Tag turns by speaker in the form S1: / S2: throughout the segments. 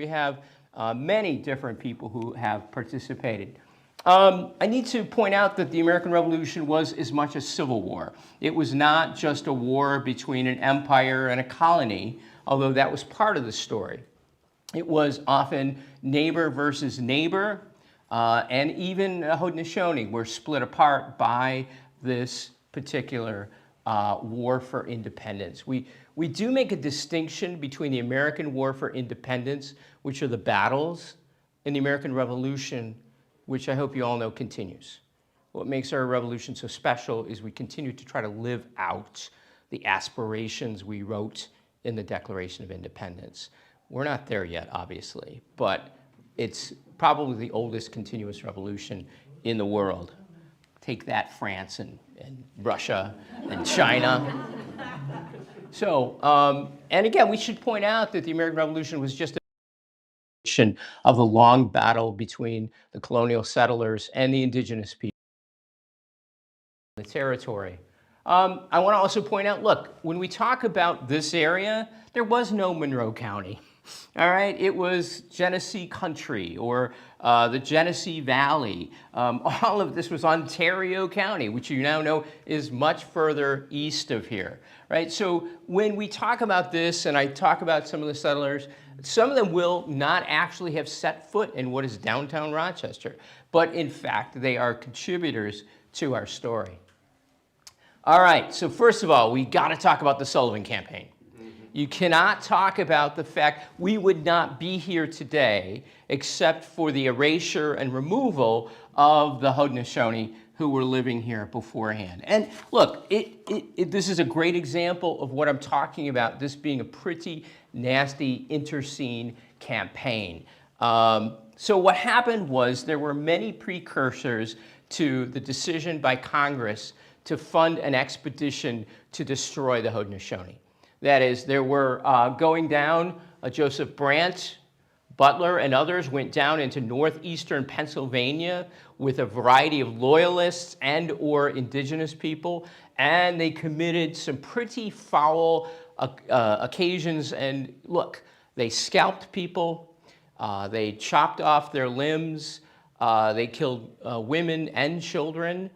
S1: we have many different people who have participated. I need to point out that the American Revolution was as much a civil war. It was not just a war between an empire and a colony, although that was part of the story. It was often neighbor versus neighbor, and even Haudenosaunee were split apart by this particular war for independence. We do make a distinction between the American War for Independence, which are the battles, and the American Revolution, which I hope you all know continues. What makes our revolution so special is we continue to try to live out the aspirations we wrote in the Declaration of Independence. We're not there yet, obviously, but it's probably the oldest continuous revolution in the world. Take that, France and Russia and China. So, and again, we should point out that the American Revolution was just of the long battle between the colonial settlers and the indigenous people in the territory. I want to also point out, look, when we talk about this area, there was no Monroe County. All right, it was Genesee Country or the Genesee Valley. All of this was Ontario County, which you now know is much further east of here, right? So when we talk about this, and I talk about some of the settlers, some of them will not actually have set foot in what is downtown Rochester, but in fact, they are contributors to our story. All right, so first of all, we got to talk about the Sullivan Campaign. You cannot talk about the fact we would not be here today except for the erasure and removal of the Haudenosaunee who were living here beforehand. And look, this is a great example of what I'm talking about, this being a pretty nasty interscene campaign. So what happened was there were many precursors to the decision by Congress to fund an expedition to destroy the Haudenosaunee. That is, there were going down, Joseph Brant, Butler, and others went down into northeastern Pennsylvania with a variety of loyalists and or indigenous people, and they committed some pretty foul occasions. And look, they scalped people, they chopped off their limbs, they killed women and children.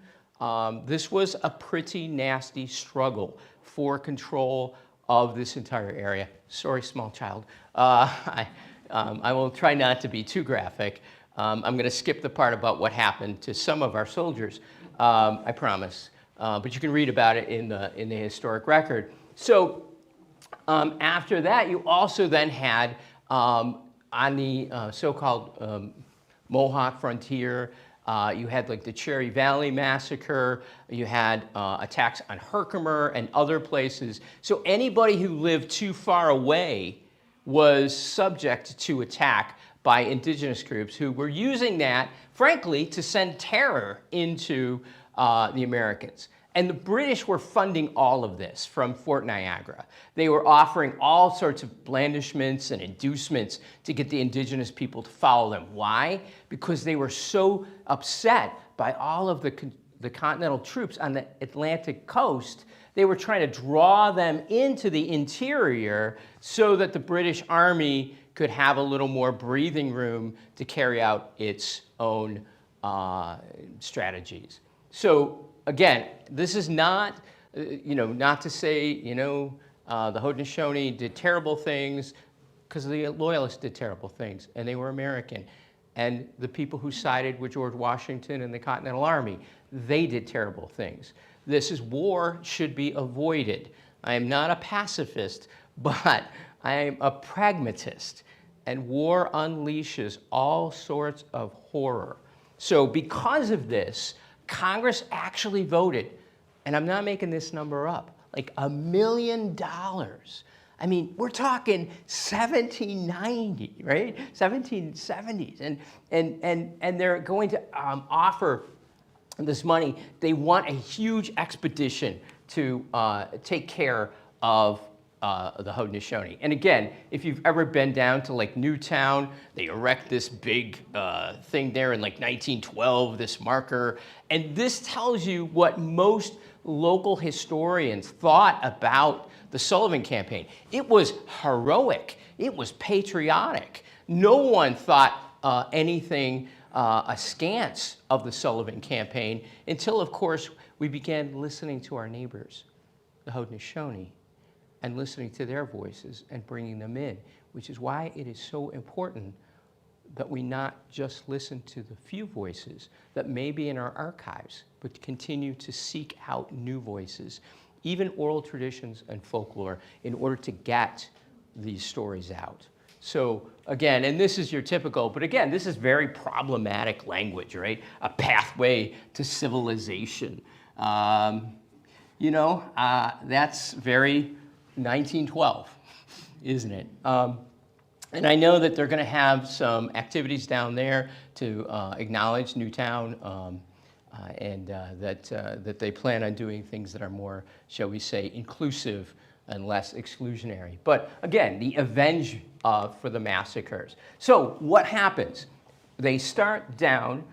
S1: This was a pretty nasty struggle for control of this entire area. Sorry, small child. I will try not to be too graphic. I'm going to skip the part about what happened to some of our soldiers, I promise. But you can read about it in the historic record. So after that, you also then had on the so-called Mohawk frontier, you had like the Cherry Valley Massacre, you had attacks on Herkimer and other places. So anybody who lived too far away was subject to attack by indigenous groups who were using that, frankly, to send terror into the Americans. And the British were funding all of this from Fort Niagara. They were offering all sorts of blandishments and inducements to get the indigenous people to follow them. Why? Because they were so upset by all of the continental troops on the Atlantic coast. They were trying to draw them into the interior so that the British Army could have a little more breathing room to carry out its own strategies. So again, this is not, not to say, the Haudenosaunee did terrible things, because the Loyalists did terrible things, and they were American. And the people who sided with George Washington and the Continental Army, they did terrible things. War should be avoided. I am not a pacifist, but I am a pragmatist. And war unleashes all sorts of horror. So because of this, Congress actually voted, and I'm not making this number up, like $1 million. I mean, we're talking 1790, right? 1770s, and they're going to offer this money. They want a huge expedition to take care of the Haudenosaunee. And again, if you've ever been down to like Newtown, they erect this big thing there in like 1912, this marker. And this tells you what most local historians thought about the Sullivan Campaign. It was heroic. It was patriotic. No one thought anything askance of the Sullivan Campaign until, of course, we began listening to our neighbors, the Haudenosaunee, and listening to their voices and bringing them in, which is why it is so important that we not just listen to the few voices that may be in our archives, but continue to seek out new voices, even oral traditions and folklore, in order to get these stories out. So again, and this is your typical, but again, this is very problematic language, right? A pathway to civilization. You know, that's very 1912, isn't it? And I know that they're going to have some activities down there to acknowledge Newtown, and that they plan on doing things that are more, shall we say, inclusive and less exclusionary. But again, the avenge for the massacres. So what happens? They start down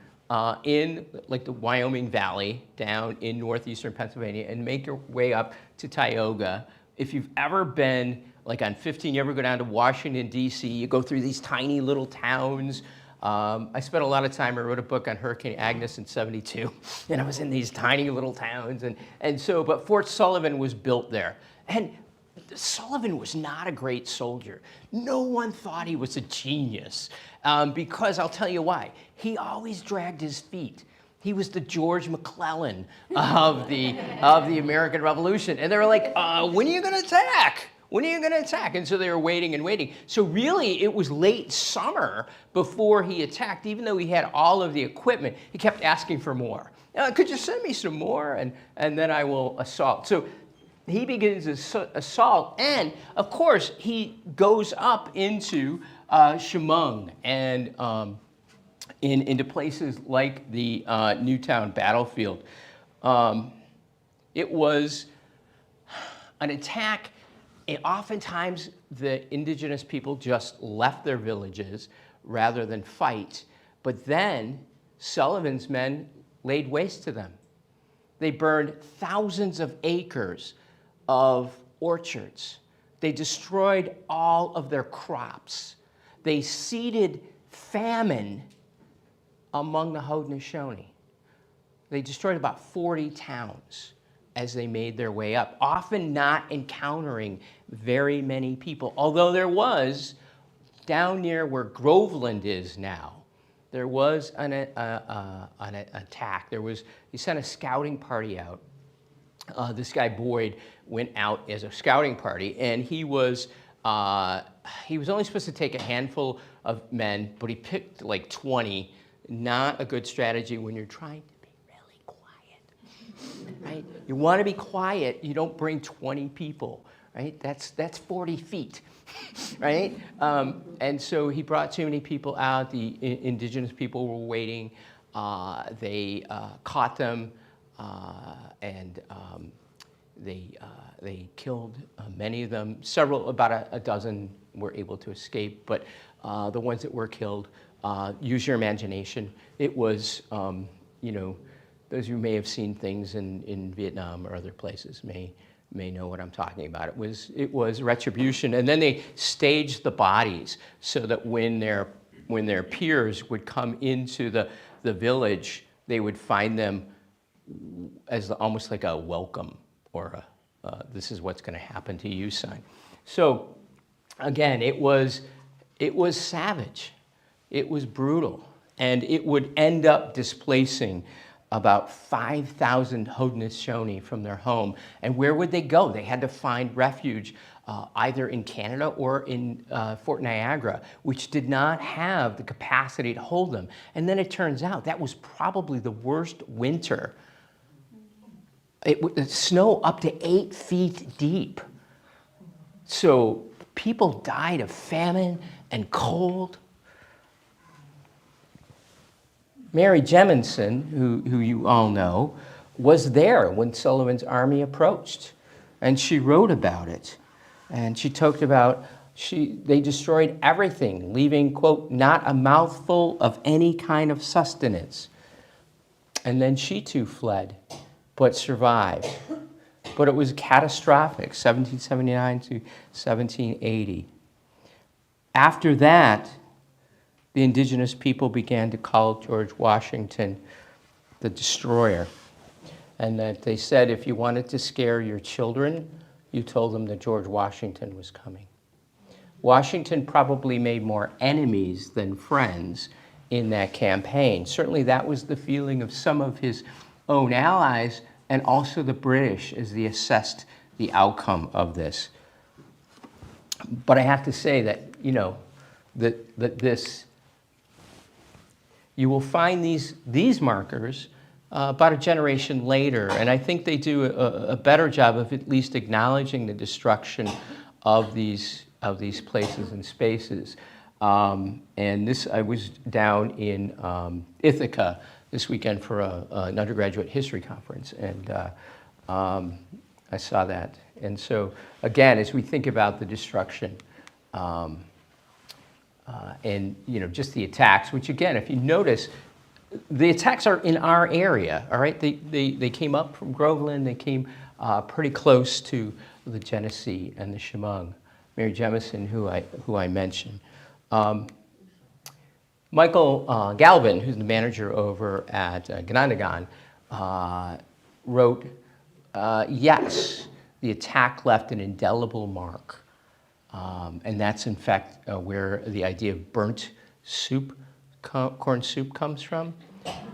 S1: in like the Wyoming Valley, down in northeastern Pennsylvania, and make their way up to Tioga. If you've ever been, like on 15, you ever go down to Washington, D.C., you go through these tiny little towns. I spent a lot of time, I wrote a book on Hurricane Agnes in '72, and I was in these tiny little towns. But Fort Sullivan was built there. And Sullivan was not a great soldier. No one thought he was a genius, because I'll tell you why. He always dragged his feet. He was the George McClellan of the American Revolution. And they were like, when are you going to attack? When are you going to attack? And so they were waiting and waiting. So really, it was late summer before he attacked. Even though he had all of the equipment, he kept asking for more. Could you send me some more? And then I will assault. So he begins his assault. And of course, he goes up into Chemung and into places like the Newtown battlefield. It was an attack. And oftentimes, the indigenous people just left their villages rather than fight. But then Sullivan's men laid waste to them. They burned thousands of acres of orchards. They destroyed all of their crops. They seeded famine among the Haudenosaunee. They destroyed about 40 towns as they made their way up, often not encountering very many people. Although there was, down near where Groveland is now, there was an attack. He sent a scouting party out. This guy Boyd went out as a scouting party, and he was only supposed to take a handful of men, but he picked like 20. Not a good strategy when you're trying to be really quiet, right? You want to be quiet. You don't bring 20 people, right? That's 40 feet, right? And so he brought too many people out. The indigenous people were waiting. They caught them, and they killed many of them. About a dozen were able to escape, but the ones that were killed, use your imagination. It was, those who may have seen things in Vietnam or other places may know what I'm talking about. It was retribution, and then they staged the bodies so that when their peers would come into the village, they would find them as almost like a welcome or this is what's going to happen to you sign. So again, it was savage. It was brutal, and it would end up displacing about 5,000 Haudenosaunee from their home. And where would they go? They had to find refuge either in Canada or in Fort Niagara, which did not have the capacity to hold them. And then it turns out that was probably the worst winter. It would snow up to 8 feet deep. So people died of famine and cold. Mary Jemison, who you all know, was there when Sullivan's army approached, and she wrote about it. And she talked about they destroyed everything, leaving, quote, not a mouthful of any kind of sustenance. And then she too fled, but survived. But it was catastrophic, 1779 to 1780. After that, the indigenous people began to call George Washington the destroyer. And that they said if you wanted to scare your children, you told them that George Washington was coming. Washington probably made more enemies than friends in that campaign. Certainly that was the feeling of some of his own allies and also the British as they assessed the outcome of this. But I have to say that, you know, you will find these markers about a generation later, and I think they do a better job of at least acknowledging the destruction of these places and spaces. And this, I was down in Ithaca this weekend for an undergraduate history conference, and I saw that. And so, again, as we think about the destruction, and you know, just the attacks, which again, if you notice, the attacks are in our area, all right? They came up from Groveland, they came pretty close to the Genesee and the Chemung. Mary Jemison, who I mentioned. Michael Galvin, who's the manager over at Ganondagan, wrote, yes, the attack left an indelible mark. And that's in fact where the idea of burnt soup, corn soup comes from.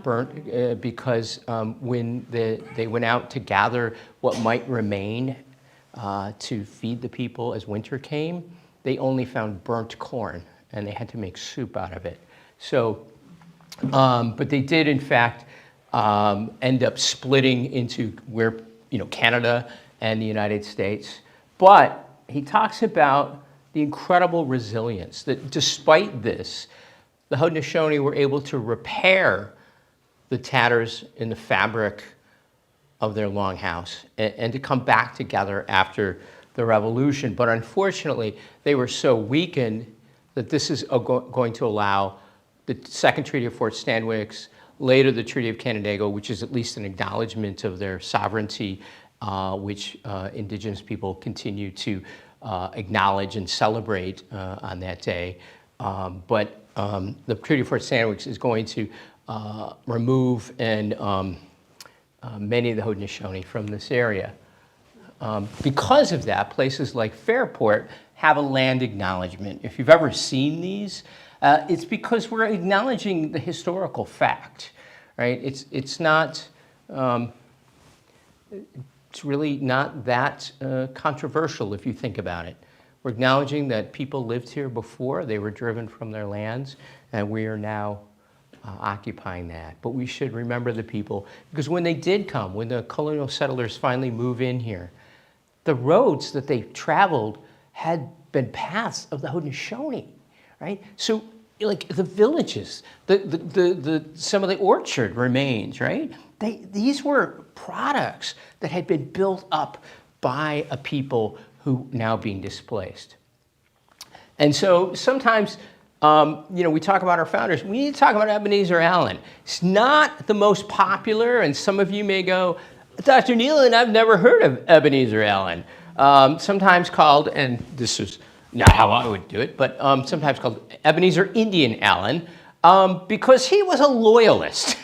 S1: Burnt because when they went out to gather what might remain to feed the people as winter came, they only found burnt corn and they had to make soup out of it. So, but they did in fact end up splitting into where, you know, Canada and the United States. But he talks about the incredible resilience that despite this, the Haudenosaunee were able to repair the tatters in the fabric of their longhouse and to come back together after the revolution. But unfortunately, they were so weakened that this is going to allow the Second Treaty of Fort Stanwix, later the Treaty of Canandaigua, which is at least an acknowledgement of their sovereignty, which indigenous people continue to acknowledge and celebrate on that day. But the Treaty of Fort Stanwix is going to remove and many of the Haudenosaunee from this area. Because of that, places like Fairport have a land acknowledgement. If you've ever seen these, it's because we're acknowledging the historical fact, right? It's not, it's really not that controversial if you think about it. We're acknowledging that people lived here before, they were driven from their lands, and we are now occupying that. But we should remember the people, because when they did come, when the colonial settlers finally move in here, the roads that they traveled had been paths of the Haudenosaunee, right? So like the villages, some of the orchard remains, right? These were products that had been built up by a people who now being displaced. And so sometimes, you know, we talk about our founders. We need to talk about Ebenezer Allen. It's not the most popular, and some of you may go, Dr. Kneeland, I've never heard of Ebenezer Allen. Sometimes called, and this is not how I would do it, but sometimes called Ebenezer Indian Allen, because he was a loyalist.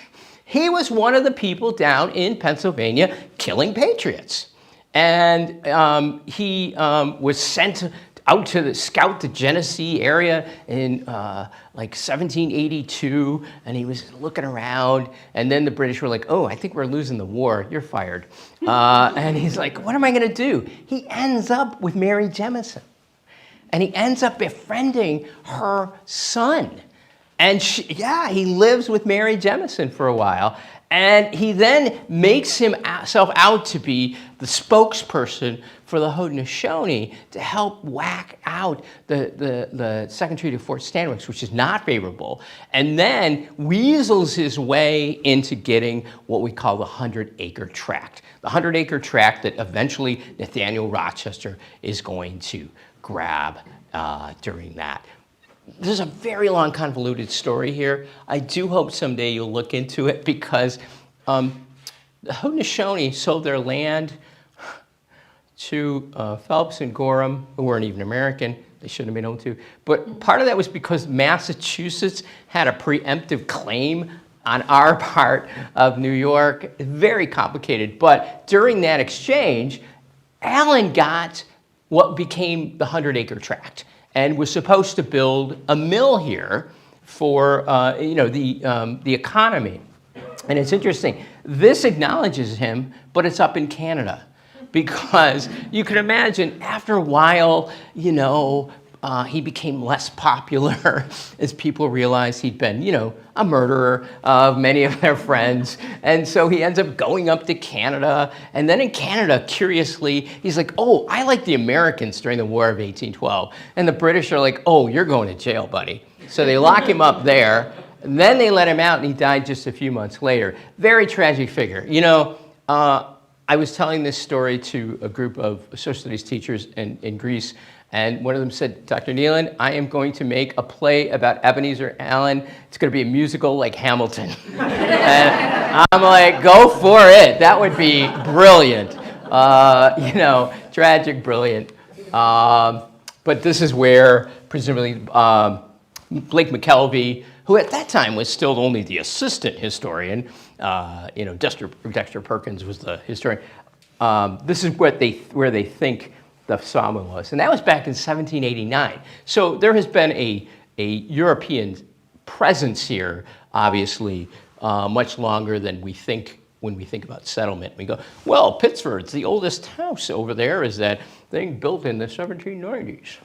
S1: He was one of the people down in Pennsylvania killing patriots. And he was sent out to scout the Genesee area in like 1782, and he was looking around, and then the British were like, oh, I think we're losing the war, you're fired. And he's like, what am I gonna do? He ends up with Mary Jemison, and he ends up befriending her son. And he lives with Mary Jemison for a while, and he then makes himself out to be the spokesperson for the Haudenosaunee to help whack out the Second Treaty of Fort Stanwix, which is not favorable, and then weasels his way into getting what we call the 100-acre tract. The 100-acre tract that eventually Nathaniel Rochester is going to grab during that. There's a very long, convoluted story here. I do hope someday you'll look into it, because the Haudenosaunee sold their land to Phelps and Gorham, who weren't even American. They shouldn't have been able to. But part of that was because Massachusetts had a preemptive claim on our part of New York. Very complicated. But during that exchange, Allen got what became the 100-acre tract and was supposed to build a mill here for the economy. And it's interesting. This acknowledges him, but it's up in Canada. Because you can imagine after a while, he became less popular as people realized he'd been, a murderer of many of their friends. And so he ends up going up to Canada. And then in Canada, curiously, he's like, oh, I like the Americans during the War of 1812. And the British are like, oh, you're going to jail, buddy. So they lock him up there. And then they let him out, and he died just a few months later. Very tragic figure. I was telling this story to a group of social studies teachers in Greece, and one of them said, Dr. Kneeland, I am going to make a play about Ebenezer Allen. It's going to be a musical like Hamilton. And I'm like, go for it. That would be brilliant. Tragic, brilliant. But this is where, presumably, Blake McKelvey, who at that time was still only the assistant historian, Dexter Perkins was the historian. This is where they think the sawmill was, and that was back in 1789. So there has been a European presence here, obviously, much longer than we think when we think about settlement. We go, well, Pittsford's the oldest house over there. Is that thing built in the 1790s?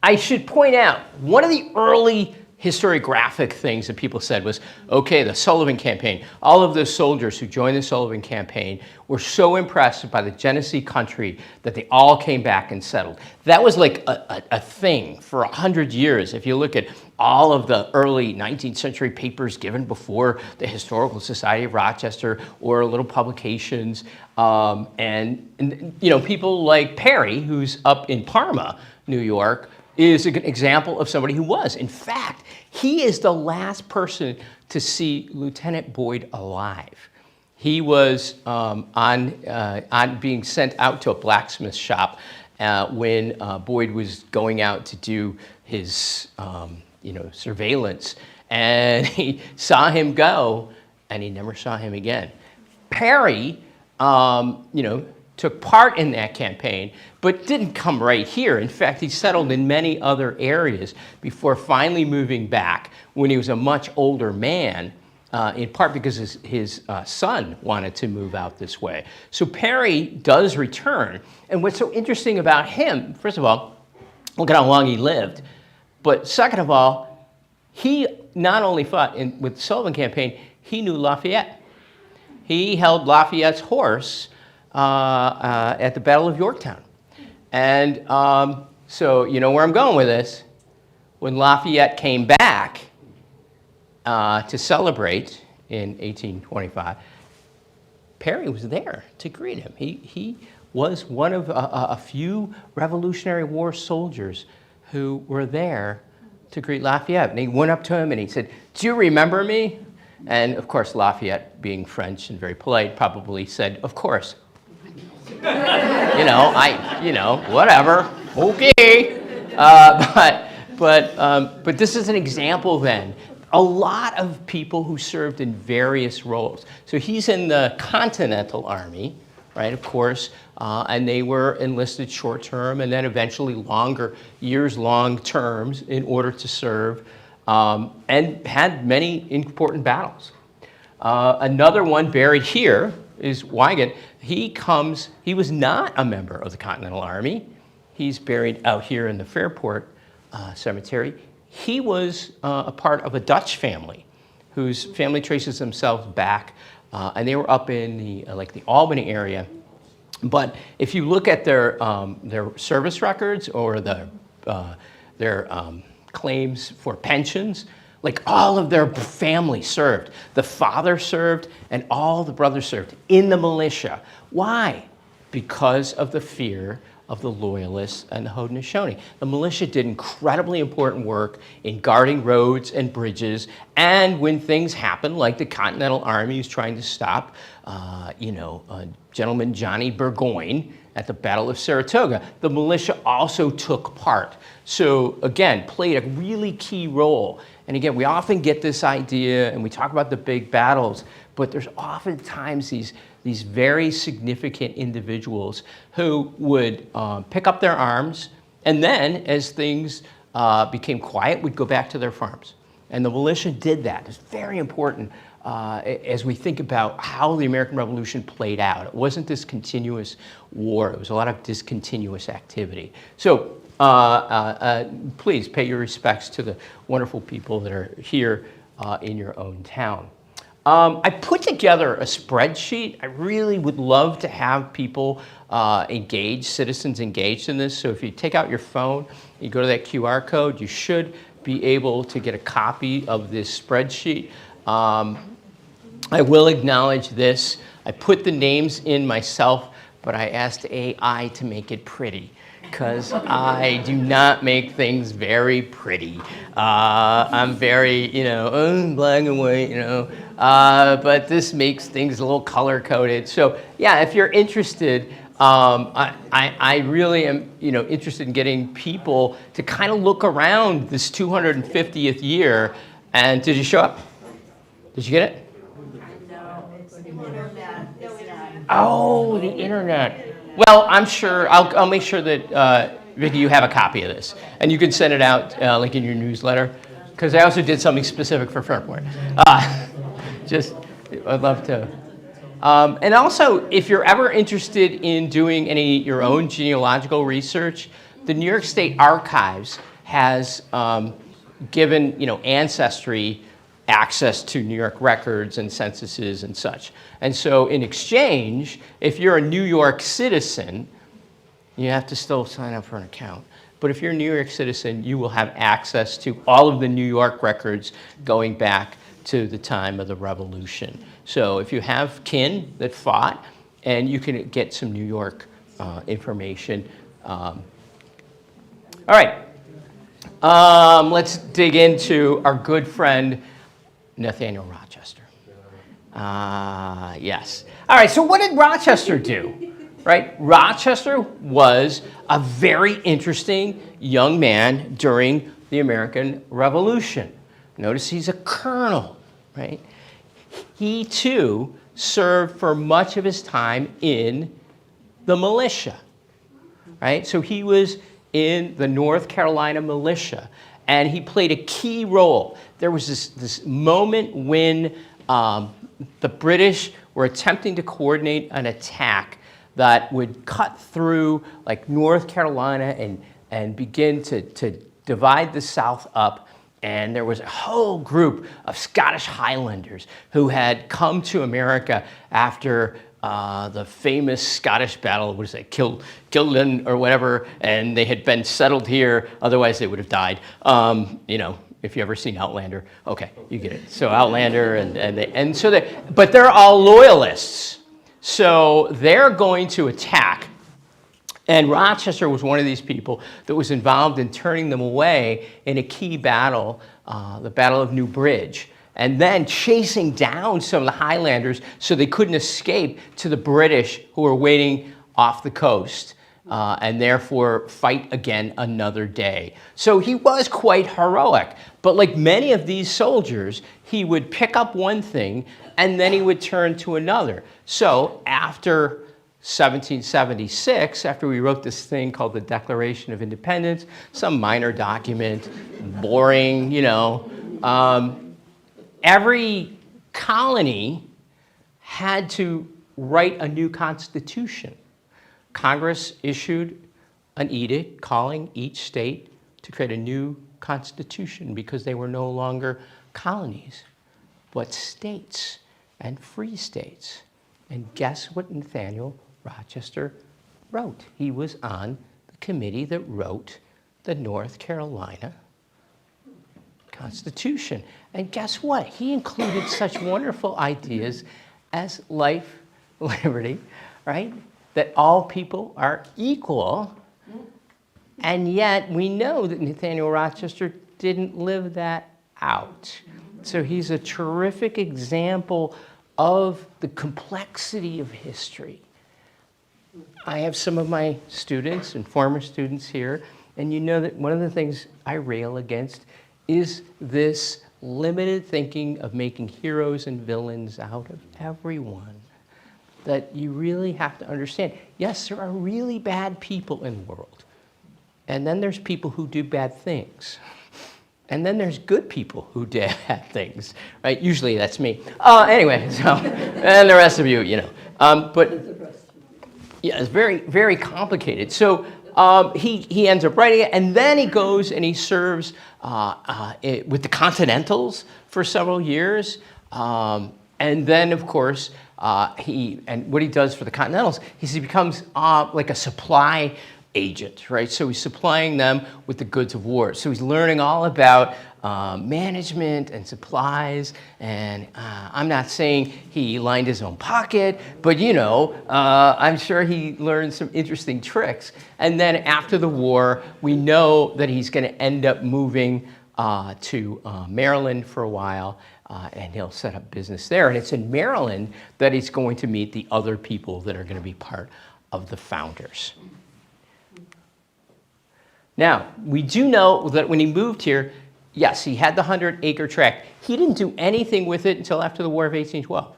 S1: I should point out, one of the early historiographic things that people said was, okay, the Sullivan Campaign, all of those soldiers who joined the Sullivan Campaign were so impressed by the Genesee Country that they all came back and settled. That was like a thing for 100 years. If you look at all of the early 19th century papers given before the Historical Society of Rochester or little publications, and people like Perry, who's up in Parma, New York, is an example of somebody who was. In fact, he is the last person to see Lieutenant Boyd alive. He was on being sent out to a blacksmith shop when Boyd was going out to do his surveillance, and he saw him go, and he never saw him again. Perry, took part in that campaign, but didn't come right here. In fact, he settled in many other areas before finally moving back when he was a much older man, in part because his son wanted to move out this way. So Perry does return. And what's so interesting about him, first of all, look at how long he lived. But second of all, he not only fought with the Sullivan Campaign, he knew Lafayette. He held Lafayette's horse at the Battle of Yorktown. And so you know where I'm going with this. When Lafayette came back to celebrate in 1825, Perry was there to greet him. He was one of a few Revolutionary War soldiers who were there to greet Lafayette. And he went up to him and he said, "Do you remember me?" And of course, Lafayette, being French and very polite, probably said, "Of course." Whatever, okay. But this is an example then. A lot of people who served in various roles. So he's in the Continental Army, right, of course, and they were enlisted short-term and then eventually longer, years-long terms in order to serve, and had many important battles. Another one buried here is Wygant. He was not a member of the Continental Army. He's buried out here in the Fairport Cemetery. He was a part of a Dutch family whose family traces themselves back, and they were up in the Albany area. But if you look at their service records or their claims for pensions, like all of their family served. The father served and all the brothers served in the militia. Why? Because of the fear of the Loyalists and the Haudenosaunee. The militia did incredibly important work in guarding roads and bridges, and when things happened, like the Continental Army was trying to stop, Gentleman Johnny Burgoyne, at the Battle of Saratoga. The militia also took part. So again, played a really key role. And again, we often get this idea and we talk about the big battles, but there's oftentimes these very significant individuals who would pick up their arms, and then as things became quiet, would go back to their farms. And the militia did that. It's very important as we think about how the American Revolution played out. It wasn't this continuous war. It was a lot of discontinuous activity. So please pay your respects to the wonderful people that are here in your own town. I put together a spreadsheet. I really would love to have people engaged, citizens engaged in this. So if you take out your phone, you go to that QR code, you should be able to get a copy of this spreadsheet. I will acknowledge this. I put the names in myself, but I asked AI to make it pretty, because I do not make things very pretty. I'm very, black and white, but this makes things a little color-coded. So yeah, if you're interested, I really am, interested in getting people to kind of look around this 250th year. And did you show up? Did you get it?
S2: No, it's the internet.
S1: Oh, the internet. Well, I'm sure, I'll make sure that, Vicki, you have a copy of this. And you can send it out, like in your newsletter, because I also did something specific for Fairport. I'd love to. And also, if you're ever interested in doing your own genealogical research, the New York State Archives has given, Ancestry access to New York records and censuses and such. And so in exchange, if you're a New York citizen, you have to still sign up for an account. But if you're a New York citizen, you will have access to all of the New York records going back to the time of the Revolution. So if you have kin that fought, and you can get some New York information. All right, let's dig into our good friend, Nathaniel Rochester. Yes. All right, so what did Rochester do? Right? Rochester was a very interesting young man during the American Revolution. Notice he's a colonel, right? He too served for much of his time in the militia, right? So he was in the North Carolina militia, and he played a key role. There was this moment when the British were attempting to coordinate an attack that would cut through like North Carolina and begin to divide the South up. And there was a whole group of Scottish Highlanders who had come to America after the famous Scottish battle, what is it, Killin or whatever, and they had been settled here, otherwise they would have died. If you ever seen Outlander, okay, you get it. So Outlander, but they're all loyalists. So they're going to attack. And Rochester was one of these people that was involved in turning them away in a key battle, the Battle of New Bridge, and then chasing down some of the Highlanders so they couldn't escape to the British who were waiting off the coast, and therefore fight again another day. So he was quite heroic. But like many of these soldiers, he would pick up one thing and then he would turn to another. So after 1776, after we wrote this thing called the Declaration of Independence, some minor document, boring, every colony had to write a new constitution. Congress issued an edict calling each state to create a new constitution because they were no longer colonies, but states and free states. And guess what Nathaniel Rochester wrote? He was on the committee that wrote the North Carolina Constitution. And guess what? He included such wonderful ideas as life, liberty, right? That all people are equal. And yet we know that Nathaniel Rochester didn't live that out. So he's a terrific example of the complexity of history. I have some of my students and former students here, and you know that one of the things I rail against is this limited thinking of making heroes and villains out of everyone. That you really have to understand, yes, there are really bad people in the world. And then there's people who do bad things. And then there's good people who do bad things, right? Usually that's me. Anyway, so, and the rest of you, you know. But yeah, it's very, very complicated. So he ends up writing it, and then he goes and he serves with the Continentals for several years. And then, of course, what he does for the Continentals is he becomes like a supply agent, right? So he's supplying them with the goods of war. So he's learning all about management and supplies. And I'm not saying he lined his own pocket, but you know, I'm sure he learned some interesting tricks. And then after the war, we know that he's going to end up moving to Maryland for a while. And he'll set up business there. And it's in Maryland that he's going to meet the other people that are going to be part of the founders. Now, we do know that when he moved here, yes, he had the 100-acre tract. He didn't do anything with it until after the War of 1812.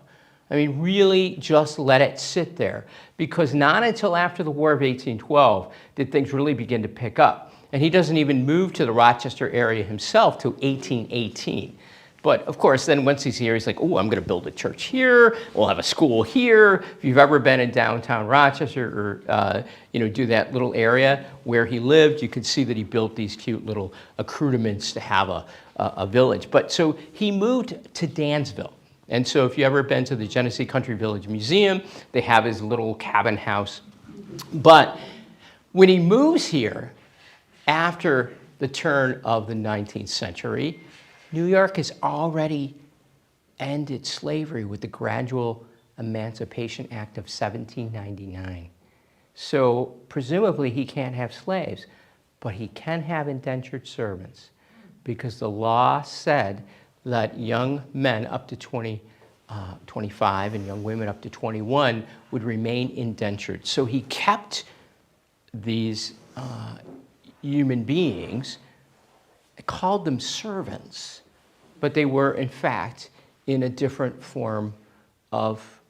S1: I mean, really just let it sit there. Because not until after the War of 1812 did things really begin to pick up. And he doesn't even move to the Rochester area himself till 1818. But of course, then once he's here, he's like, oh, I'm going to build a church here. We'll have a school here. If you've ever been in downtown Rochester or do that little area where he lived, you could see that he built these cute little accoutrements to have a village. But so he moved to Dansville. And so if you've ever been to the Genesee Country Village Museum, they have his little cabin house. But when he moves here after the turn of the 19th century, New York has already ended slavery with the Gradual Emancipation Act of 1799. So presumably he can't have slaves, but he can have indentured servants because the law said that young men up to 25 and young women up to 21 would remain indentured. So he kept these human beings, called them servants, but they were in fact in a different form of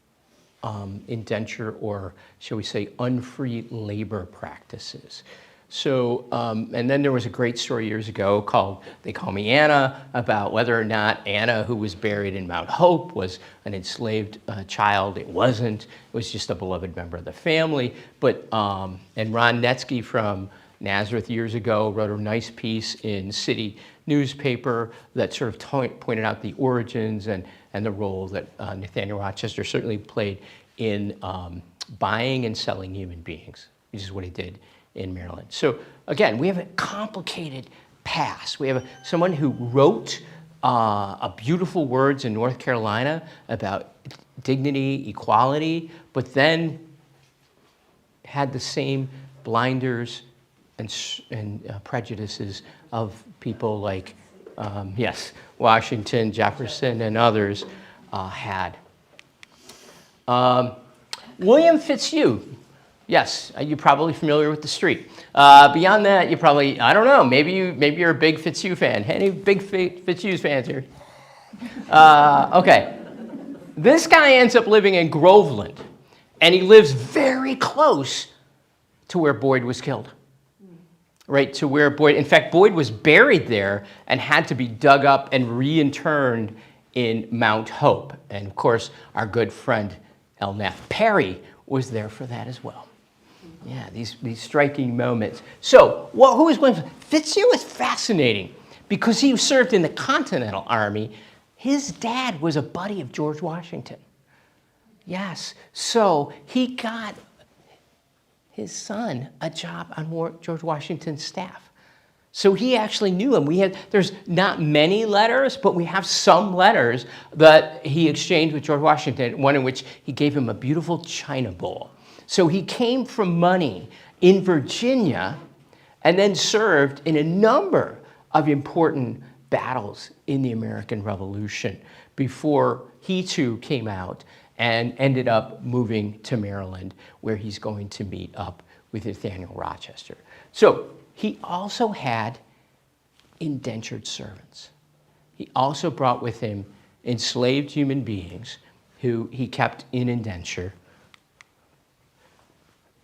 S1: indenture, or shall we say unfree labor practices. So, and then there was a great story years ago called They Call Me Anna, about whether or not Anna, who was buried in Mount Hope, was an enslaved child. It wasn't. It was just a beloved member of the family. But, and Ron Netsky from Nazareth years ago wrote a nice piece in City newspaper that sort of pointed out the origins and the role that Nathaniel Rochester certainly played in buying and selling human beings, which is what he did in Maryland. So again, we have a complicated past. We have someone who wrote beautiful words in North Carolina about dignity, equality, but then had the same blinders and prejudices of people like, yes, Washington, Jefferson, and others had. William Fitzhugh. Yes, you're probably familiar with the street. Beyond that, you probably, I don't know, maybe you're a big Fitzhugh fan. Any big Fitzhugh fans here? Okay. This guy ends up living in Groveland, and he lives very close to where Boyd was killed. Right, to where Boyd, in fact, Boyd was buried there and had to be dug up and reinterred in Mount Hope. And of course, our good friend L. Neff Perry was there for that as well. Yeah, these striking moments. So, who is William? Fitzhugh is fascinating because he served in the Continental Army. His dad was a buddy of George Washington. Yes, so he got his son a job on George Washington's staff. So he actually knew him. There's not many letters, but we have some letters that he exchanged with George Washington, one in which he gave him a beautiful china bowl. So he came from money in Virginia and then served in a number of important battles in the American Revolution before he too came out and ended up moving to Maryland, where he's going to meet up with Nathaniel Rochester. So he also had indentured servants. He also brought with him enslaved human beings who he kept in indenture.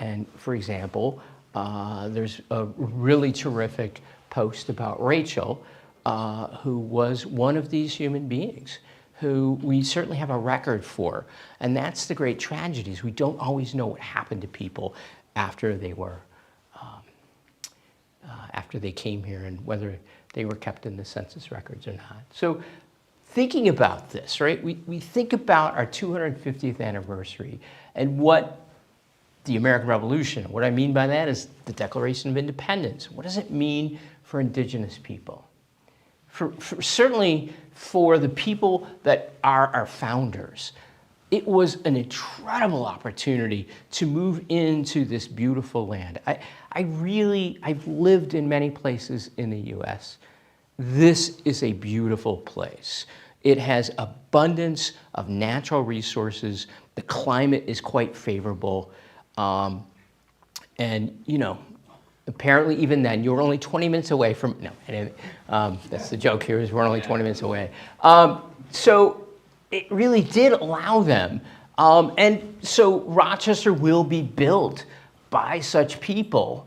S1: And for example, there's a really terrific post about Rachel, who was one of these human beings who we certainly have a record for. And that's the great tragedies. We don't always know what happened to people after they were, after they came here, and whether they were kept in the census records or not. So thinking about this, right, we think about our 250th anniversary and what the American Revolution, what I mean by that is the Declaration of Independence. What does it mean for indigenous people? Certainly for the people that are our founders, it was an incredible opportunity to move into this beautiful land. I've lived in many places in the US. This is a beautiful place. It has abundance of natural resources. The climate is quite favorable. And, you know, apparently even then, you were only 20 minutes away from, no, that's the joke here, is we're only 20 minutes away. So it really did allow them. And so Rochester will be built by such people.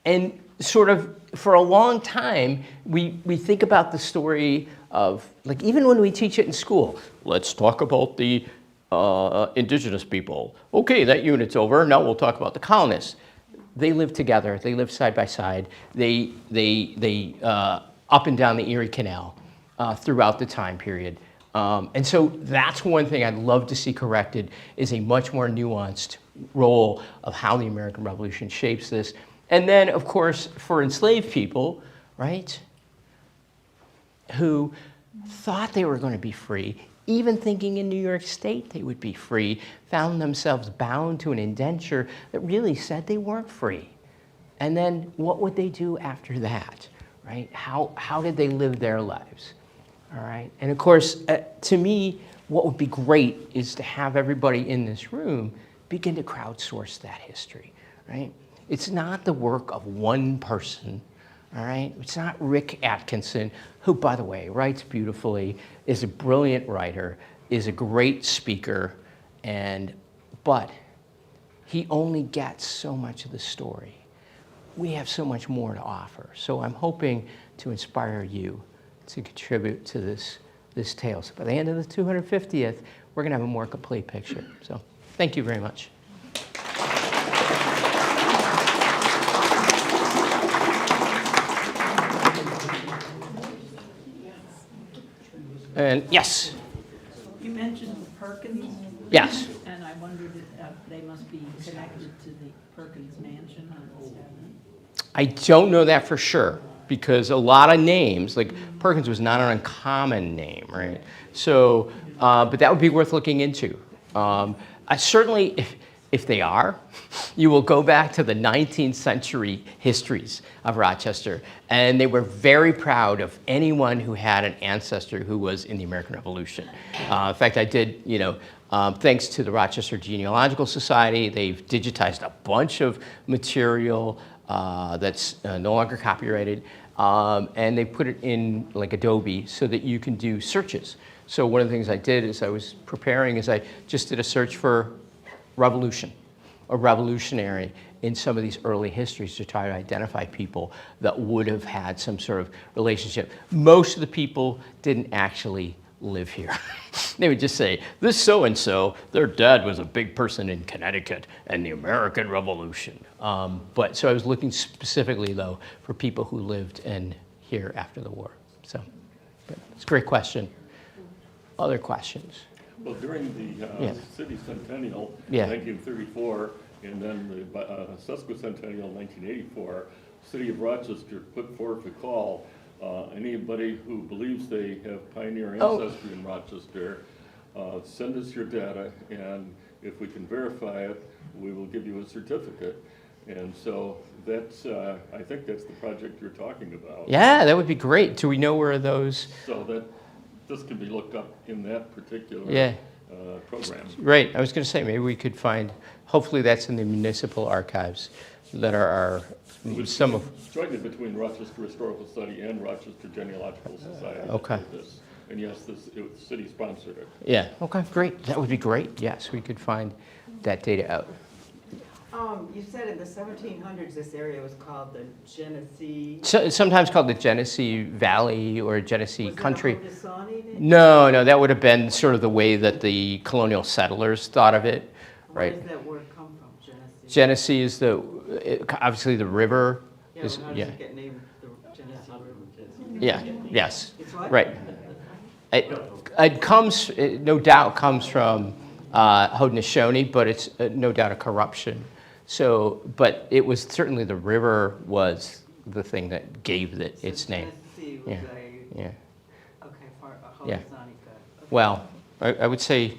S1: And sort of for a long time, we think about the story of, like, even when we teach it in school, let's talk about the indigenous people. Okay, that unit's over. Now we'll talk about the colonists. They lived together. They lived side by side. They up and down the Erie Canal throughout the time period. And so that's one thing I'd love to see corrected, is a much more nuanced role of how the American Revolution shapes this. And then, of course, for enslaved people, right, who thought they were going to be free, even thinking in New York State they would be free, found themselves bound to an indenture that really said they weren't free. And then what would they do after that, right? How did they live their lives, all right? And of course, to me, what would be great is to have everybody in this room begin to crowdsource that history, right? It's not the work of one person, all right? It's not Rick Atkinson, who, by the way, writes beautifully, is a brilliant writer, is a great speaker, but he only gets so much of the story. We have so much more to offer. So I'm hoping to inspire you to contribute to this tale. So by the end of the 250th, we're gonna have a more complete picture. So thank you very much. And yes?
S3: You mentioned the Perkins.
S1: Yes.
S3: And I wondered if they must be connected to the Perkins mansion on the island.
S1: I don't know that for sure, because a lot of names, like Perkins was not an uncommon name, right? So, but that would be worth looking into. I certainly, if they are, you will go back to the 19th century histories of Rochester, and they were very proud of anyone who had an ancestor who was in the American Revolution. In fact, I did, thanks to the Rochester Genealogical Society, they've digitized a bunch of material that's no longer copyrighted, and they put it in like Adobe so that you can do searches. So one of the things I did as I was preparing is I just did a search for revolution, a revolutionary in some of these early histories to try to identify people that would have had some sort of relationship. Most of the people didn't actually live here. They would just say, this so-and-so, their dad was a big person in Connecticut and the American Revolution. But so I was looking specifically, though, for people who lived in here after the war. So but it's a great question. Other questions?
S4: Well, during the city centennial,
S1: Yeah.
S4: 1934, and then the sesquicentennial, 1984, City of Rochester put forth a call. Anybody who believes they have pioneer ancestry in Rochester, send us your data, and if we can verify it, we will give you a certificate. And so that's, I think that's the project you're talking about.
S1: Yeah, that would be great. Do we know where those?
S4: So that this can be looked up in that particular program.
S1: Right, I was going to say, maybe we could find, hopefully that's in the municipal archives that are some of,
S4: Jointly between Rochester Historical Study and Rochester Genealogical Society.
S1: Okay.
S4: did this. And yes, the city sponsored it.
S1: yeah, okay, great, that would be great, yes, we could find that data out.
S2: You said in the 1700s, this area was called the Genesee.
S1: So, it's sometimes called the Genesee Valley or Genesee Country.
S2: Was that Haudenosaunee?
S1: No, that would have been sort of the way that the colonial settlers thought of it, right?
S2: Where does that word come from, Genesee?
S1: Genesee is obviously the river.
S2: Yeah,
S1: is-
S2: well, how does
S1: yeah.
S2: it get named the Genesee River?
S1: Yeah, yes,
S2: It's what?
S1: right. It comes, it no doubt comes from Haudenosaunee, but it's no doubt a corruption. So, but it was certainly the river was the thing that gave it
S2: So
S1: its name.
S2: Genesee was
S1: Yeah,
S2: a,
S1: yeah.
S2: okay, a
S1: Yeah.
S2: Haudenosaunee good.
S1: Well, I would say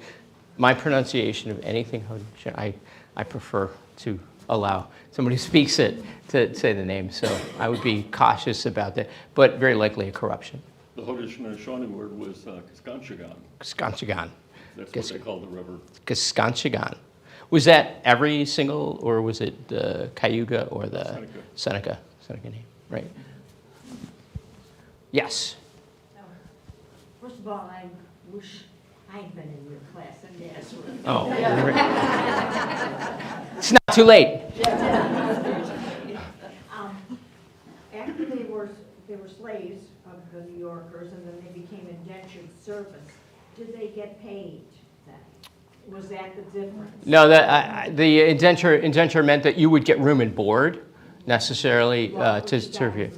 S1: my pronunciation of anything Haudenosaunee, I prefer to allow somebody who speaks it to say the name. So I would be cautious about that, but very likely a corruption.
S4: The Haudenosaunee word was Kaskanchigan.
S1: Kaskanchigan.
S4: That's what they called the river.
S1: Kaskanchigan. Was that every single, or was it the Cayuga or the Seneca name? Right. Yes.
S5: First of all, I wish I'd been in your class in Nazareth.
S1: Oh. It's not too late.
S5: After they were slaves of the New Yorkers and then they became indentured servants, did they get paid then? Was that the difference?
S1: No, the indenture meant that you would get room and board necessarily to serve you.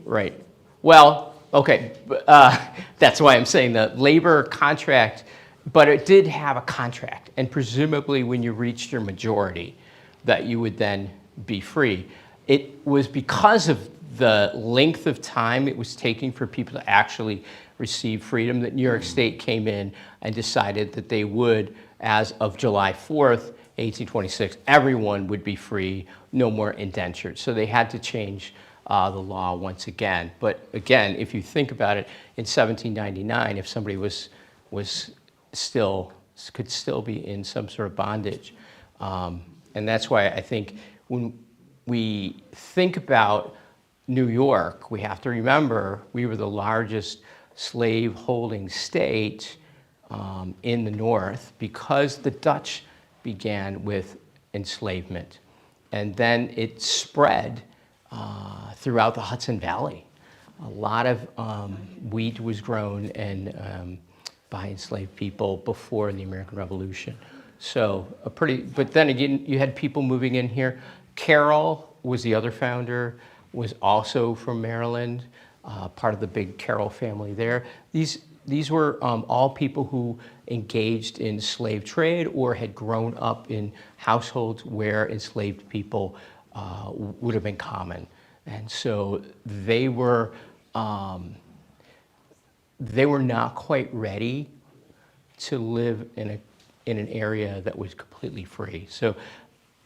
S1: Right. Well, okay, that's why I'm saying the labor contract, but it did have a contract, and presumably when you reached your majority, that you would then be free. It was because of the length of time it was taking for people to actually receive freedom that New York State came in and decided that they would, as of July 4th, 1826, everyone would be free, no more indentured. So they had to change the law once again. But again, if you think about it, in 1799, if somebody could still be in some sort of bondage. And that's why I think when we think about New York, we have to remember we were the largest slave-holding state in the North because the Dutch began with enslavement. And then it spread throughout the Hudson Valley. A lot of wheat was grown and by enslaved people before the American Revolution. So but then again, you had people moving in here. Carroll was the other founder, was also from Maryland, part of the big Carroll family there. These were all people who engaged in slave trade or had grown up in households where enslaved people would have been common. And so they were not quite ready to live in an area that was completely free. So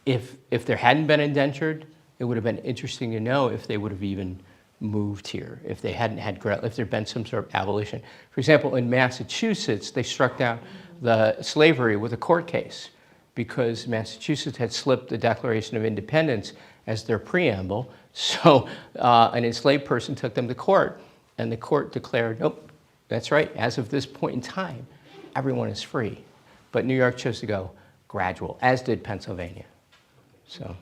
S1: if there hadn't been indentured, it would have been interesting to know if they would have even moved here, if they hadn't had, if there'd been some sort of abolition. For example, in Massachusetts, they struck down the slavery with a court case because Massachusetts had slipped the Declaration of Independence as their preamble. So an enslaved person took them to court, and the court declared, nope, that's right, as of this point in time, everyone is free. But New York chose to go gradual, as did Pennsylvania. So,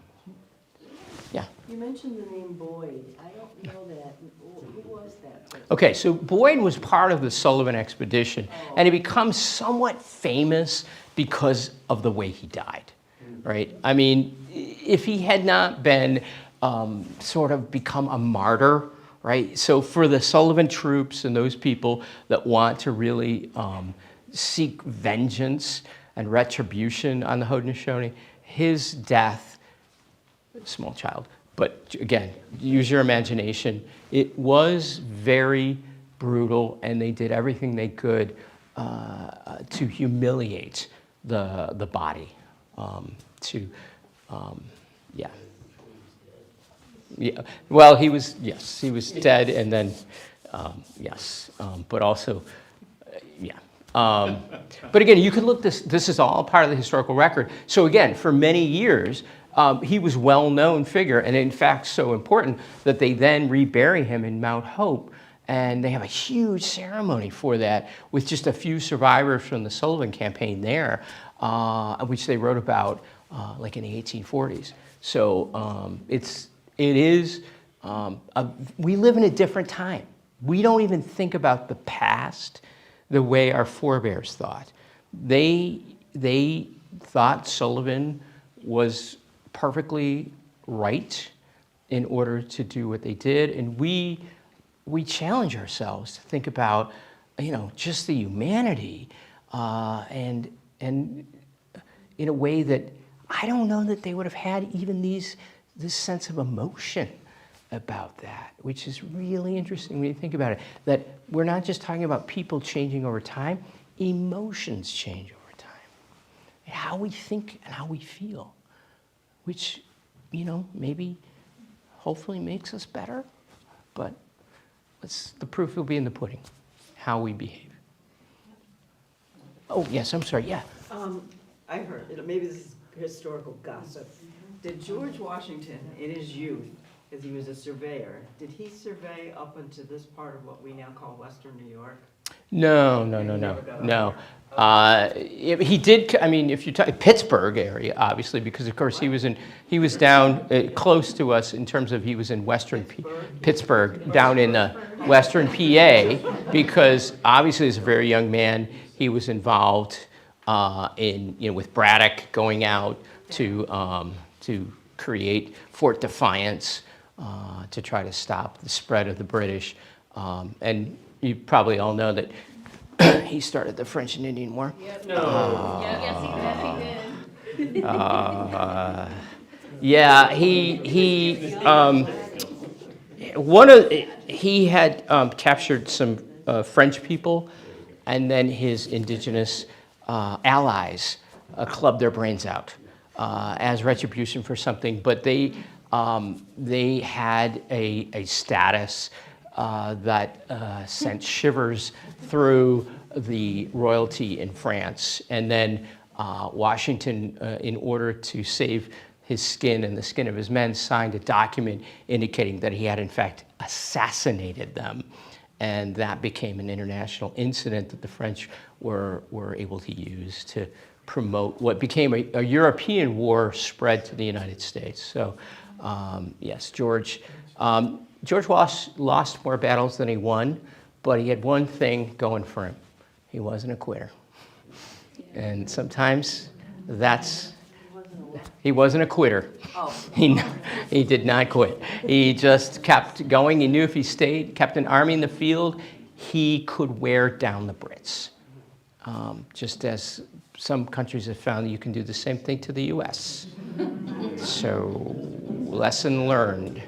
S1: yeah.
S3: You mentioned the name Boyd. I don't know that. Who was that person?
S1: Okay, so Boyd was part of the Sullivan expedition, and he becomes somewhat famous because of the way he died, right? I mean, if he had not been sort of become a martyr, right? So for the Sullivan troops and those people that want to really seek vengeance and retribution on the Haudenosaunee, his death, small child, but again, use your imagination. It was very brutal, and they did everything they could to humiliate the body. Yeah. Yeah. Well, he was dead, and then yes, but also, yeah. But again, you can look this is all part of the historical record. So again, for many years, he was a well-known figure, and in fact so important that they then rebury him in Mount Hope, and they have a huge ceremony for that with just a few survivors from the Sullivan Campaign there, which they wrote about like in the 1840s. So we live in a different time. We don't even think about the past the way our forebears thought. They thought Sullivan was perfectly right in order to do what they did, and we challenge ourselves to think about, just the humanity, and in a way that I don't know that they would have had even this sense of emotion about that, which is really interesting when you think about it, that we're not just talking about people changing over time, emotions change over time. How we think and how we feel, which, maybe hopefully makes us better, but the proof will be in the pudding, how we behave. Oh, yes, I'm sorry, yeah.
S2: I heard, maybe this is historical gossip. Did George Washington, in his youth, as he was a surveyor, did he survey up into this part of what we now call Western New York?
S1: No. He did. I mean, if you talk Pittsburgh area, obviously, because of course he was down close to us in terms of he was in Western Pittsburgh, down in Western PA, because obviously as a very young man he was involved with Braddock going out to create Fort Defiance to try to stop the spread of the British, and you probably all know that he started the French and Indian War.
S3: Yes, he did.
S1: Yeah, he had captured some French people, and then his indigenous allies clubbed their brains out as retribution for something. But they had a status that sent shivers through the royalty in France. And then Washington, in order to save his skin and the skin of his men, signed a document indicating that he had in fact assassinated them. And that became an international incident that the French were able to use to promote what became a European war spread to the United States. So yes, George lost more battles than he won, but he had one thing going for him. He wasn't a quitter. And sometimes he wasn't a quitter. He did not quit. He just kept going. He knew if he kept an army in the field, he could wear down the Brits. Just as some countries have found that you can do the same thing to the U.S. So, lesson learned.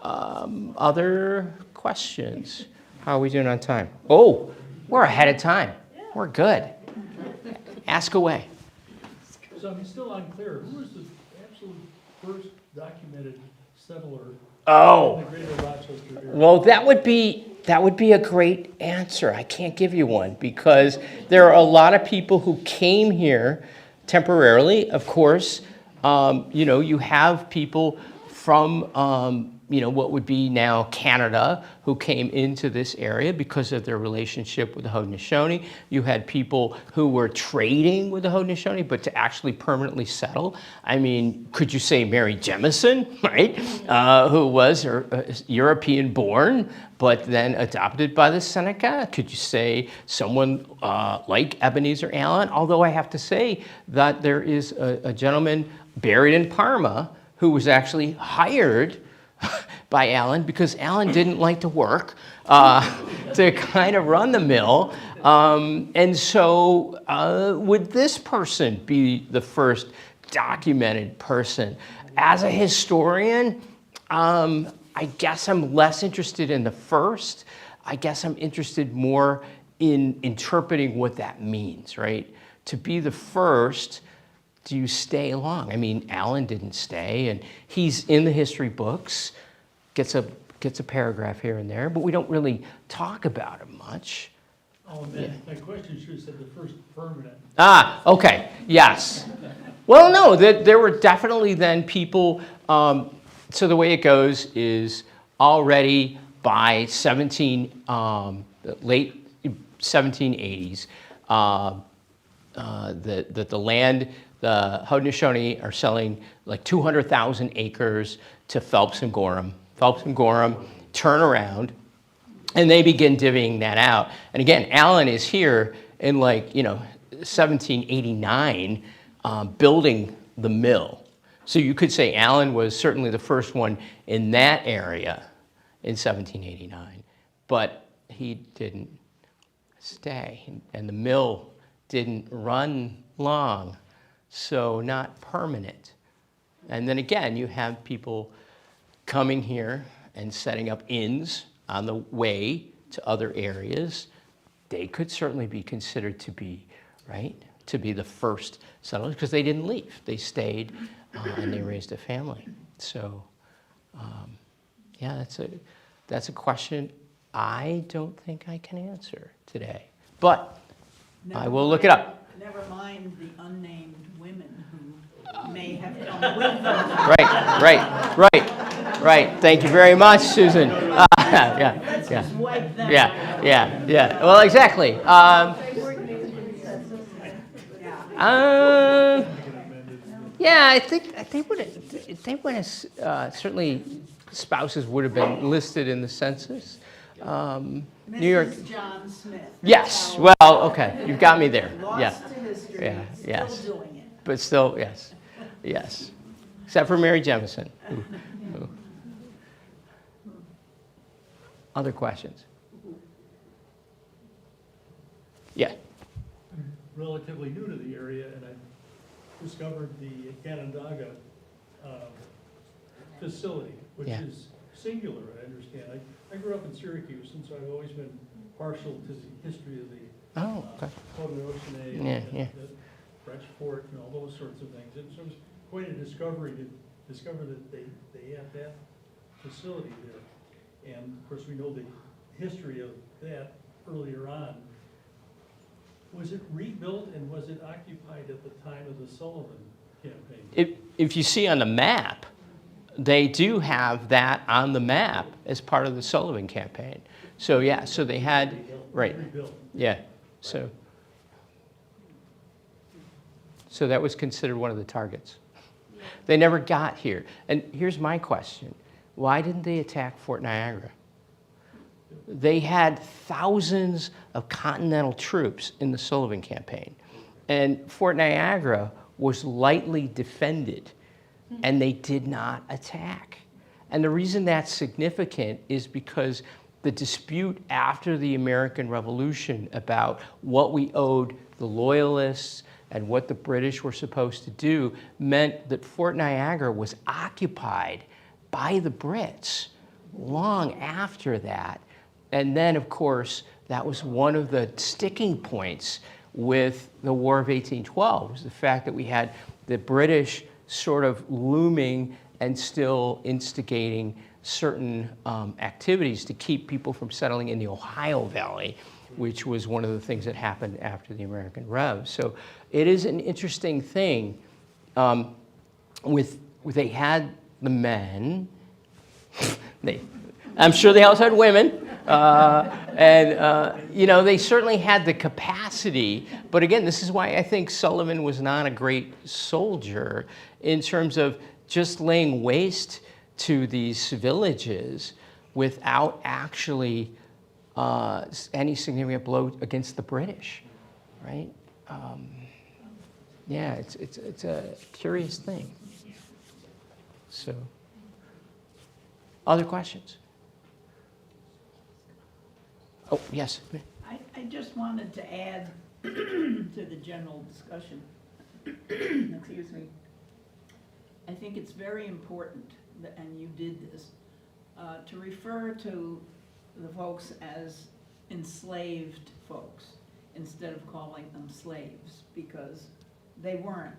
S1: Other questions? How are we doing on time? Oh, we're ahead of time. We're good. Ask away.
S6: So I'm still unclear. Who was the absolute first documented settler in the greater Rochester area?
S1: Well, that would be a great answer. I can't give you one because there are a lot of people who came here temporarily. Of course, you have people from what would be now Canada who came into this area because of their relationship with the Haudenosaunee. You had people who were trading with the Haudenosaunee, but to actually permanently settle. I mean, could you say Mary Jemison, right? Who was European born, but then adopted by the Seneca? Could you say someone like Ebenezer Allen? Although I have to say that there is a gentleman buried in Parma who was actually hired by Allen because Allen didn't like to work to kind of run the mill. And so would this person be the first documented person? As a historian, I guess I'm less interested in the first. I guess I'm interested more in interpreting what that means, right? To be the first, do you stay long? I mean, Allen didn't stay, and he's in the history books, gets a paragraph here and there, but we don't really talk about him much.
S6: Oh, man, my question should have said the first permanent.
S1: Ah, okay, yes. Well, no, there were definitely then people, so the way it goes is already by late 1780s, the land, the Haudenosaunee are selling like 200,000 acres to Phelps and Gorham. Phelps and Gorham turn around and they begin divvying that out. And again, Allen is here in 1789 building the mill. So you could say Allen was certainly the first one in that area in 1789, but he didn't stay, and the mill didn't run long, so not permanent. And then again, you have people coming here and setting up inns on the way to other areas. They could certainly be considered to be, right, to be the first settlers, because they didn't leave. They stayed and they raised a family. So, yeah, that's a question I don't think I can answer today, but I will look it up.
S3: Never mind the unnamed women who may have come with them.
S1: Right. Thank you very much, Susan. Yeah.
S3: Let's just wipe them.
S1: Yeah. Well, exactly. Yeah, I think certainly spouses would have been listed in the census. New York.
S3: Mrs. John Smith.
S1: Yes. Well, okay, you've got me there. Yeah.
S3: Lost to history.
S1: Yes.
S3: Still doing it.
S1: But still, yes. Except for Mary Jemison. Who. Other questions? Yeah.
S6: I'm relatively new to the area, and I discovered the Canandaigua facility, which
S1: Yeah.
S6: is singular, I understand. I grew up in Syracuse, and so I've always been partial to the history of the
S1: Oh, okay.
S6: Haudenosaunee
S1: Yeah.
S6: and the French fort and all those sorts of things. And so it was quite a discovery to discover that they had that facility there. And of course, we know the history of that earlier on. Was it rebuilt and was it occupied at the time of the Sullivan Campaign?
S1: If you see on the map, they do have that on the map as part of the Sullivan Campaign. So yeah, so they had, right,
S6: Rebuilt.
S1: yeah, so that was considered one of the targets. They never got here. And here's my question. Why didn't they attack Fort Niagara? They had thousands of Continental troops in the Sullivan Campaign. And Fort Niagara was lightly defended, and they did not attack. And the reason that's significant is because the dispute after the American Revolution about what we owed the Loyalists and what the British were supposed to do meant that Fort Niagara was occupied by the Brits long after that. And then, of course, that was one of the sticking points with the War of 1812, was the fact that we had the British sort of looming and still instigating certain activities to keep people from settling in the Ohio Valley, which was one of the things that happened after the American Rev. So it is an interesting thing. They had the men. I'm sure they also had women. They certainly had the capacity. But again, this is why I think Sullivan was not a great soldier in terms of just laying waste to these villages without actually any significant blow against the British, right? Yeah, it's a curious thing. So, other questions? Oh, yes.
S3: I just wanted to add to the general discussion, excuse me. I think it's very important, and you did this, to refer to the folks as enslaved folks instead of calling them slaves, because they weren't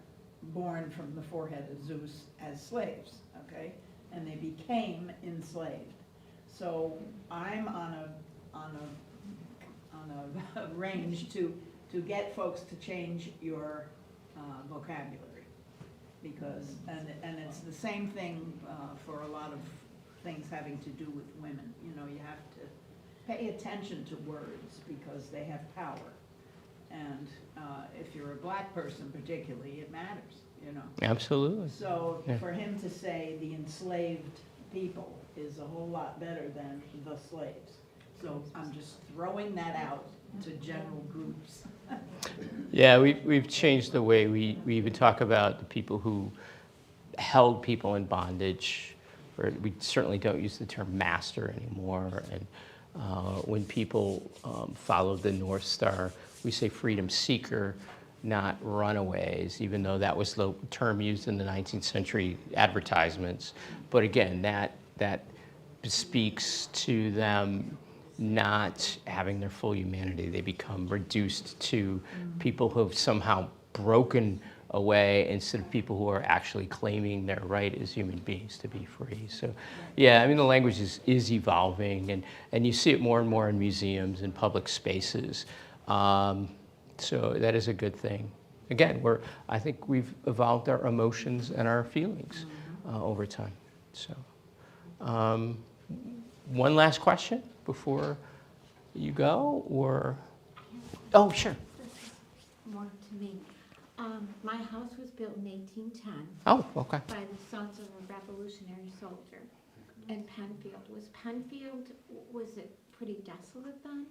S3: born from the forehead of Zeus as slaves, okay? And they became enslaved. So I'm on a range to get folks to change your vocabulary. Because, and it's the same thing for a lot of things having to do with women. You know, you have to pay attention to words because they have power. And if you're a black person particularly, it matters, you know.
S1: Absolutely.
S3: So
S1: Yeah.
S3: for him to say the enslaved people is a whole lot better than the slaves. So I'm just throwing that out to general groups.
S1: Yeah, we've changed the way we even talk about the people who held people in bondage. Or we certainly don't use the term master anymore. And when people followed the North Star, we say freedom seeker, not runaways, even though that was the term used in the 19th century advertisements. But again, that speaks to them not having their full humanity. They become reduced to people who have somehow broken away instead of people who are actually claiming their right as human beings to be free. So yeah, I mean, the language is evolving, and you see it more and more in museums and public spaces. So that is a good thing. Again, I think we've evolved our emotions and our feelings over time. So one last question before you go, or? Oh, sure.
S7: More to me. My house was built in 1810
S1: Oh, okay.
S7: by the sons of a Revolutionary soldier in Penfield. Was it pretty desolate then?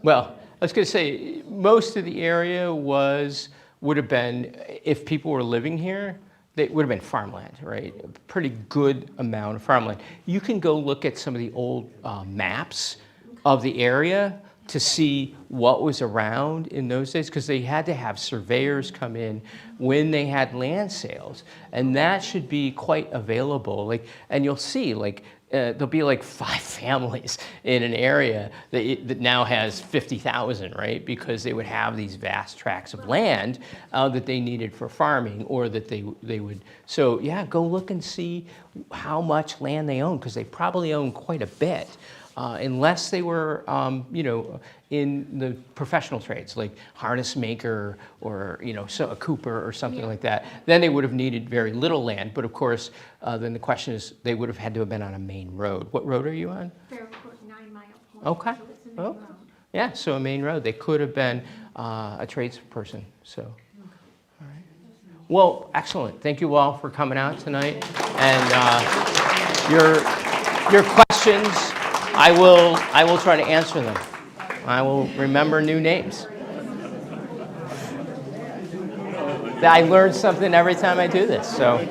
S1: Well, I was going to say, most of the area would have been, if people were living here, it would have been farmland, right? A pretty good amount of farmland. You can go look at some of the old maps of the area to see what was around in those days, because they had to have surveyors come in when they had land sales, and that should be quite available. And you'll see, there'll be 5 families in an area that now has 50,000, right? Because they would have these vast tracts of land that they needed for farming, or that they would. So yeah, go look and see how much land they own, because they probably own quite a bit. Unless they were, in the professional trades, like harness maker or, so a cooper or something like that, then they would have needed very little land. But of course, then the question is, they would have had to have been on a main road. What road are you on?
S7: Fairport 9 Mile Point.
S1: Okay.
S7: So it's a main road.
S1: Yeah, so a main road. They could have been a tradesperson. So, all right. Well, excellent. Thank you all for coming out tonight. And your questions, I will try to answer them. I will remember new names. I learn something every time I do this. So.